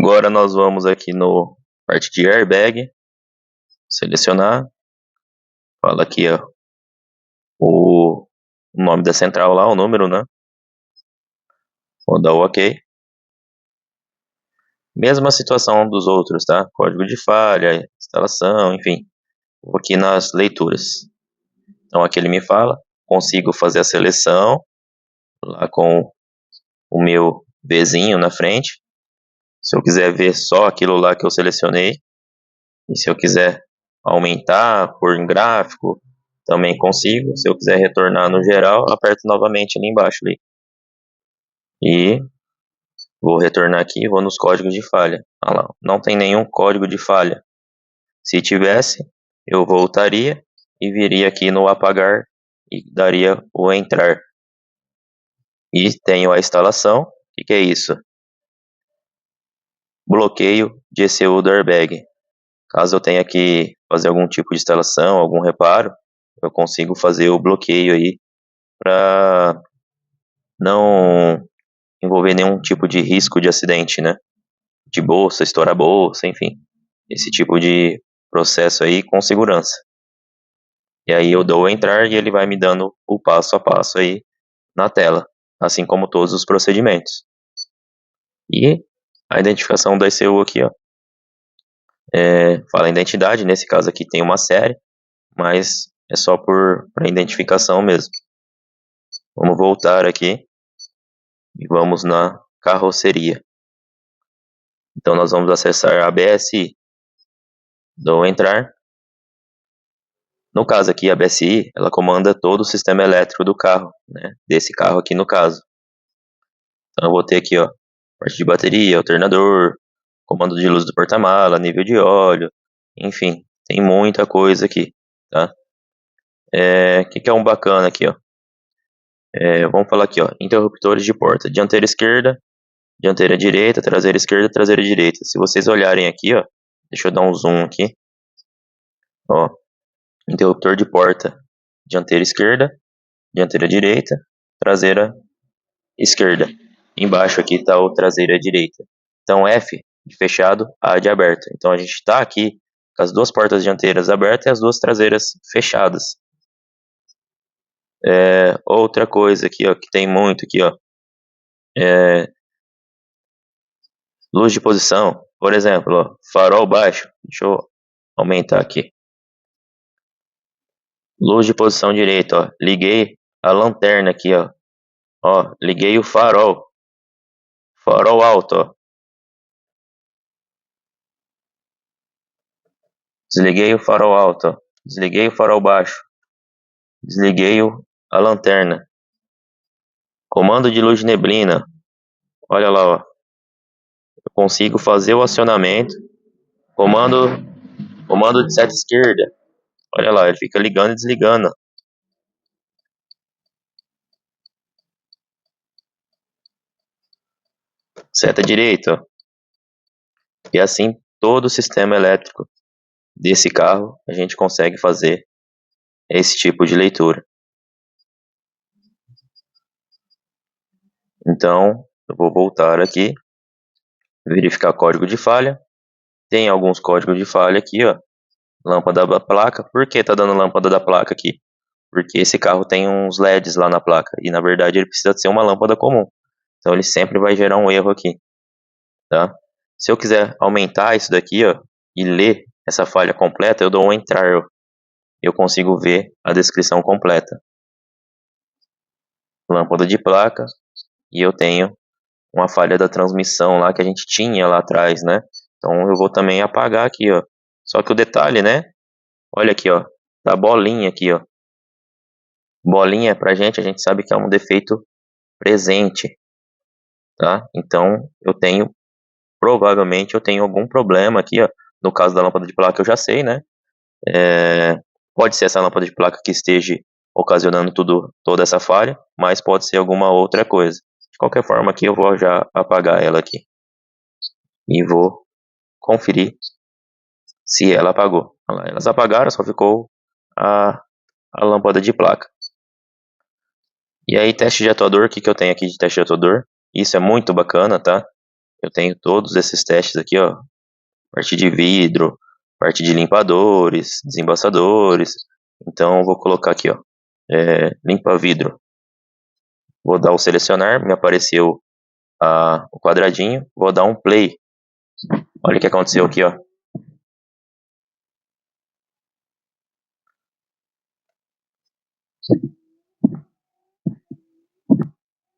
Agora nós vamos aqui no parte de airbag, selecionar, fala aqui ó, o nome da central lá, o número, né? Vou dar o OK. Mesma situação dos outros, tá? Código de falha, instalação, enfim. Vou aqui nas leituras. Então aqui ele me fala, consigo fazer a seleção lá com o meu Vzinho na frente. Se eu quiser ver só aquilo lá que eu selecionei, e se eu quiser aumentar, pôr em gráfico, também consigo. Se eu quiser retornar no geral, aperto novamente ali embaixo. Ali. E vou retornar aqui, vou nos códigos de falha. Olha lá, não tem nenhum código de falha. Se tivesse, eu voltaria e viria aqui no apagar e daria o entrar. E tenho a instalação. O que é isso? Bloqueio de ECU do airbag. Caso eu tenha que fazer algum tipo de instalação, algum reparo, eu consigo fazer o bloqueio aí para não envolver nenhum tipo de risco de acidente, né? De bolsa, estourar a bolsa, enfim. Esse tipo de processo aí com segurança. E aí eu dou o entrar e ele vai me dando o passo a passo aí na tela, assim como todos os procedimentos. E a identificação da ECU aqui, ó. Fala identidade, nesse caso aqui tem uma série, mas é só para identificação mesmo. Vamos voltar aqui e vamos na carroceria. Então nós vamos acessar a BSI. Dou entrar. No caso aqui, a BSI, ela comanda todo o sistema elétrico do carro, né? Desse carro aqui no caso. Então eu vou ter aqui, ó, parte de bateria, alternador, comando de luz do porta-mala, nível de óleo, enfim, tem muita coisa aqui, tá? Que é um bacana aqui, ó? Vamos falar aqui, ó, interruptores de porta, dianteira esquerda, dianteira direita, traseira esquerda, traseira direita. Se vocês olharem aqui, ó, deixa eu dar um zoom aqui, ó, interruptor de porta, dianteira esquerda, dianteira direita, traseira esquerda. Embaixo aqui está o traseira direita. Então F de fechado, A de aberto. Então a gente está aqui com as duas portas dianteiras abertas e as duas traseiras fechadas. Outra coisa aqui, ó, que tem muito aqui, ó, luz de posição. Por exemplo, ó, farol baixo. Deixa eu aumentar aqui. Luz de posição direita, ó. Liguei a lanterna aqui, ó. Ó, liguei o farol. Farol alto, ó. Desliguei o farol alto, ó. Desliguei o farol baixo. Desliguei a lanterna. Comando de luz de neblina. Olha lá, ó. Eu consigo fazer o acionamento. Comando de seta esquerda. Olha lá, ele fica ligando e desligando. Seta direita, ó. E assim, todo o sistema elétrico desse carro, a gente consegue fazer esse tipo de leitura. Então, eu vou voltar aqui, verificar código de falha. Tem alguns códigos de falha aqui, ó. Lâmpada da placa. Por que tá dando lâmpada da placa aqui? Porque esse carro tem uns LEDs lá na placa. E na verdade ele precisa ser uma lâmpada comum. Então ele sempre vai gerar um erro aqui. Tá? Se eu quiser aumentar isso daqui, ó, e ler essa falha completa, eu dou um entrar. Eu consigo ver a descrição completa. Lâmpada de placa. E eu tenho uma falha da transmissão lá que a gente tinha lá atrás, né? Então eu vou também apagar aqui, ó. Só que o detalhe, né? Olha aqui, ó. Da bolinha aqui, ó. Bolinha pra gente, a gente sabe que é um defeito presente, tá? Então provavelmente eu tenho algum problema aqui, ó. No caso da lâmpada de placa eu já sei, né? Pode ser essa lâmpada de placa que esteja ocasionando toda essa falha, mas pode ser alguma outra coisa. De qualquer forma aqui eu vou já apagar ela aqui. E vou conferir se ela apagou. Olha lá, elas apagaram, só ficou a lâmpada de placa. E aí, teste de atuador, o que eu tenho aqui de teste de atuador? Isso é muito bacana, tá? eu tenho todos esses testes aqui, ó. Parte de vidro, parte de limpadores, desembaçadores. Então, eu vou colocar aqui, ó. Limpa vidro. Vou dar o selecionar, me apareceu o quadradinho. Vou dar um play. Olha o que aconteceu aqui, ó.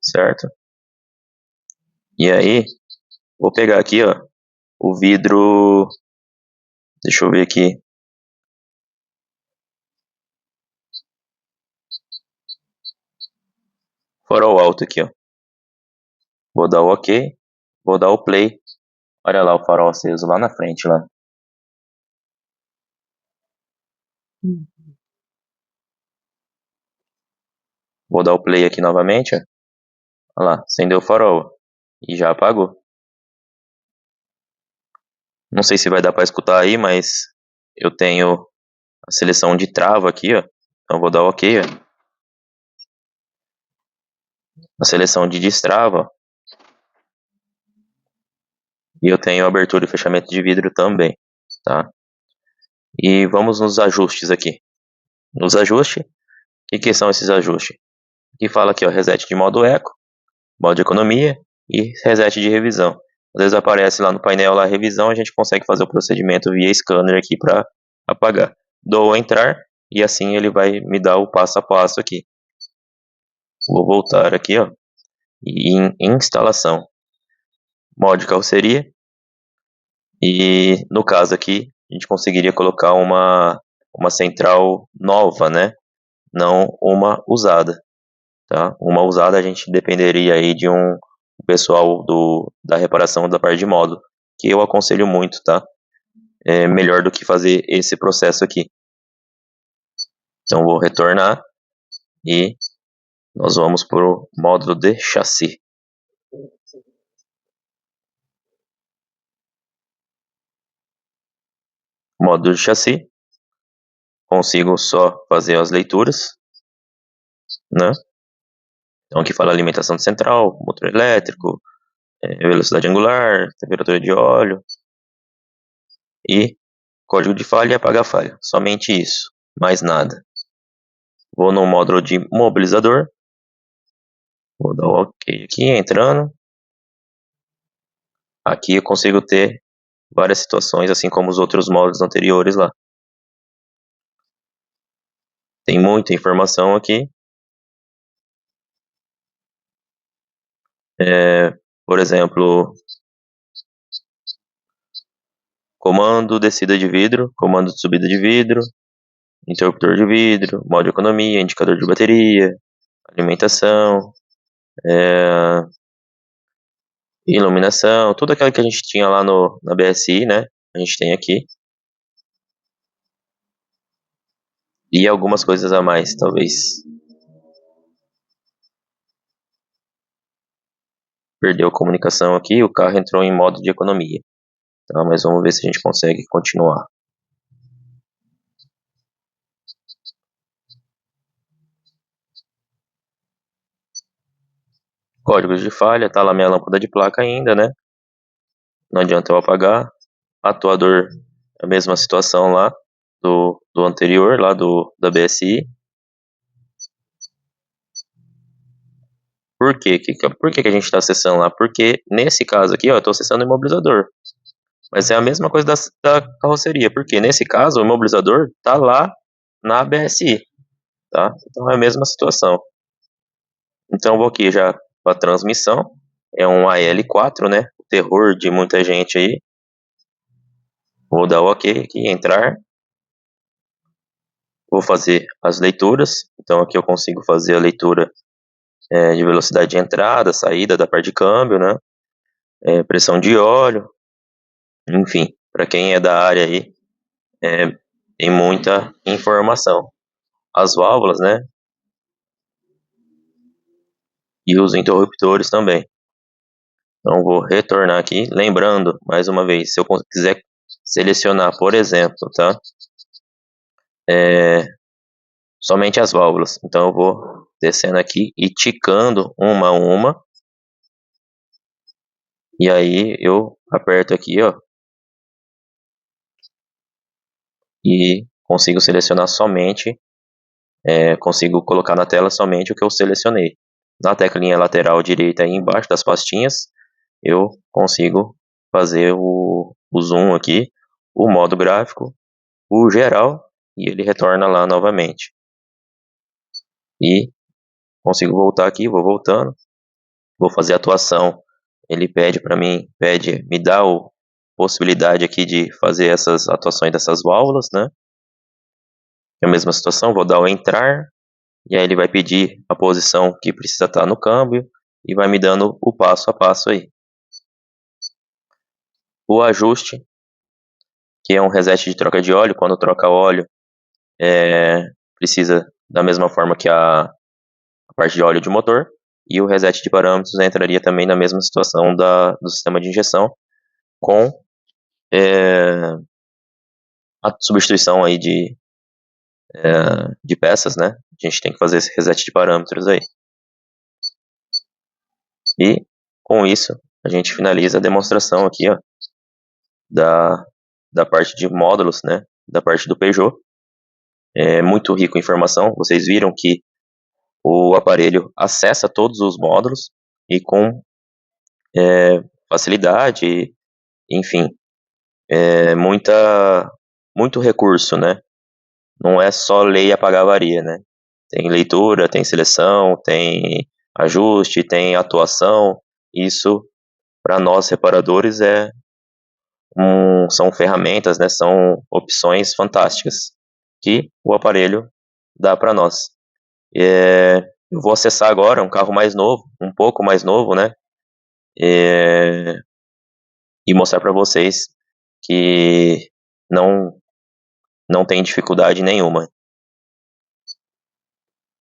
Certo? E aí, vou pegar aqui, ó, o vidro. Deixa eu ver aqui. Farol alto aqui, ó. Vou dar o OK. Vou dar o play. Olha lá o farol aceso lá na frente, lá. Vou dar o play aqui novamente, ó. Olha lá, acendeu o farol. E já apagou. Não sei se vai dar para escutar aí, mas eu tenho a seleção de trava aqui, ó. Então vou dar OK, ó. A seleção de destrava, ó. E eu tenho abertura e fechamento de vidro também, tá? E vamos nos ajustes aqui. Nos ajustes, o que são esses ajustes? Aqui fala aqui, ó, reset de modo eco, modo de economia e reset de revisão. Às vezes aparece lá no painel lá revisão, a gente consegue fazer o procedimento via scanner aqui para apagar. Dou entrar e assim ele vai me dar o passo a passo aqui. Vou voltar aqui, ó, em instalação, modo de carroceria. E no caso aqui, a gente conseguiria colocar uma central nova, né? Não uma usada, tá? Uma usada a gente dependeria aí de um pessoal da reparação da parte de modo, que eu aconselho muito, tá? É melhor do que fazer esse processo aqui. Então vou retornar e nós vamos para o módulo de chassi. Módulo de chassi. Consigo só fazer as leituras, né? Então aqui fala alimentação de central, motor elétrico, velocidade angular, temperatura de óleo e código de falha e apagar falha. Somente isso, mais nada. Vou no módulo de mobilizador. Vou dar o OK aqui, entrando. Aqui eu consigo ter várias situações, assim como os outros módulos anteriores lá. Tem muita informação aqui. Por exemplo, comando descida de vidro, comando de subida de vidro, interruptor de vidro, modo de economia, indicador de bateria, alimentação, iluminação, tudo aquilo que a gente tinha lá na BSI, né? A gente tem aqui. E algumas coisas a mais, talvez. Perdeu a comunicação aqui, o carro entrou em modo de economia. Tá, mas vamos ver se a gente consegue continuar. Códigos de falha, tá lá minha lâmpada de placa ainda, né? Não adianta eu apagar. Atuador, a mesma situação lá do anterior, lá da BSI. Por que a gente está acessando lá? Porque nesse caso aqui, ó, eu estou acessando o imobilizador. Mas é a mesma coisa da carroceria, porque nesse caso o imobilizador está lá na BSI, tá? Então é a mesma situação. Então eu vou aqui já para a transmissão, é um AL4, né? O terror de muita gente aí. Vou dar o OK aqui, entrar. Vou fazer as leituras, então aqui eu consigo fazer a leitura de velocidade de entrada, saída da parte de câmbio, né? Pressão de óleo, enfim, para quem é da área aí, tem muita informação. As válvulas, né? E os interruptores também. Então vou retornar aqui, lembrando, mais uma vez, se eu quiser selecionar, por exemplo, tá? Somente as válvulas. Então eu vou descendo aqui e ticando uma a uma. E aí eu aperto aqui, ó, e consigo selecionar somente, consigo colocar na tela somente o que eu selecionei. Na teclinha lateral direita aí embaixo das pastinhas, eu consigo fazer o zoom aqui, o modo gráfico, o geral, e ele retorna lá novamente. E consigo voltar aqui, vou voltando, vou fazer a atuação. Ele pede para mim, me dá a possibilidade aqui de fazer essas atuações dessas válvulas, né? É a mesma situação, vou dar o entrar, e aí ele vai pedir a posição que precisa estar no câmbio, e vai me dando o passo a passo aí. O ajuste, que é um reset de troca de óleo, quando troca óleo, precisa da mesma forma que a parte de óleo de motor, e o reset de parâmetros entraria também na mesma situação do sistema de injeção, com a substituição aí de peças, né? A gente tem que fazer esse reset de parâmetros aí. E com isso a gente finaliza a demonstração aqui, ó, da parte de módulos, né? Da parte do Peugeot. É muito rico em informação. Vocês viram que o aparelho acessa todos os módulos e com facilidade, enfim, muito recurso, né? Não é só ler e apagar a avaria, né? Tem leitura, tem seleção, tem ajuste, tem atuação. Isso, para nós reparadores, são ferramentas, né? São opções fantásticas que o aparelho dá para nós. Eu vou acessar agora um carro mais novo, um pouco mais novo, né? E mostrar para vocês que não tem dificuldade nenhuma.